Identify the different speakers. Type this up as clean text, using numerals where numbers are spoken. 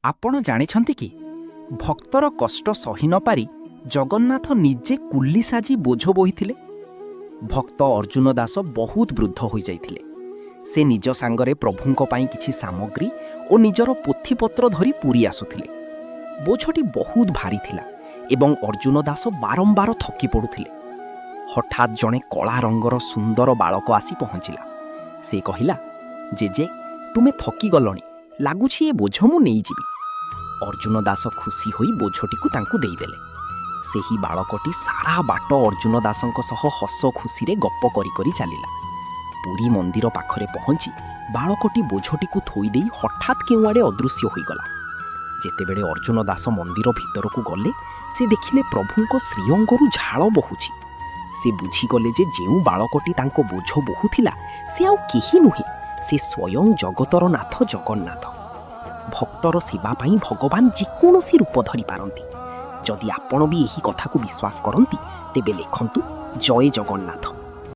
Speaker 1: ଆପଣ ଜାଣିଛନ୍ତି କି ଭକ୍ତର କଷ୍ଟ ସହି ନ ପାରି ଜଗନ୍ନାଥ ନିଜେ କୁଲି ସାଜି ବୋଝ ବୋହିଥିଲେ। ଭକ୍ତ ଅର୍ଜୁନ ଦାସ ବହୁତ ବୃଦ୍ଧ ହୋଇଯାଇଥିଲେ। ସେ ନିଜ ସାଙ୍ଗରେ ପ୍ରଭୁଙ୍କ ପାଇଁ କିଛି ସାମଗ୍ରୀ ଓ ନିଜର ପୋଥିପତ୍ର ଧରି ପୁରୀ ଆସୁଥିଲେ। ବୋଝଟି ବହୁତ ଭାରି ଥିଲା ଏବଂ ଅର୍ଜୁନ ଦାସ ବାରମ୍ବାର ଥକି ପଡ଼ୁଥିଲେ। ହଠାତ୍ ଜଣେ କଳା ରଙ୍ଗର ସୁନ୍ଦର ବାଳକ ଆସି ପହଞ୍ଚିଲା। ସେ କହିଲା, ଜେଜେ, ତୁମେ ଥକିଗଲଣି, ଲାଗୁଛି ଏ ବୋଝ ମୁଁ ନେଇଯିବି। ଅର୍ଜୁନ ଦାସ ଖୁସି ହୋଇ ବୋଝଟିକୁ ତାଙ୍କୁ ଦେଇଦେଲେ। ସେହି ବାଳକଟି ସାରା ବାଟ ଅର୍ଜୁନ ଦାସଙ୍କ ସହ ହସ ଖୁସିରେ ଗପ କରି କରି ଚାଲିଲା। ପୁରୀ ମନ୍ଦିର ପାଖରେ ପହଞ୍ଚି ବାଳକଟି ବୋଝଟିକୁ ଥୋଇଦେଇ ହଠାତ୍ କେଉଁଆଡ଼େ ଅଦୃଶ୍ୟ ହୋଇଗଲା। ଯେତେବେଳେ ଅର୍ଜୁନ ଦାସ ମନ୍ଦିର ଭିତରକୁ ଗଲେ, ସେ ଦେଖିଲେ ପ୍ରଭୁଙ୍କ ଶ୍ରୀଅଙ୍ଗରୁ ଝାଳ ବହୁଛି। ସେ ବୁଝିଗଲେ ଯେ ଯେଉଁ ବାଳକଟି ତାଙ୍କ ବୋଝ ବୋହୁଥିଲା ସେ ଆଉ କେହି ନୁହେଁ, ସେ ସ୍ୱୟଂ ଜଗତର ନାଥ ଜଗନ୍ନାଥ। ଭକ୍ତର ସେବା ପାଇଁ ଭଗବାନ ଯେକୌଣସି ରୂପ ଧରିପାରନ୍ତି। ଯଦି ଆପଣ ବି ଏହି କଥାକୁ ବିଶ୍ୱାସ କରନ୍ତି, ତେବେ ଲେଖନ୍ତୁ, ଜୟ ଜଗନ୍ନାଥ।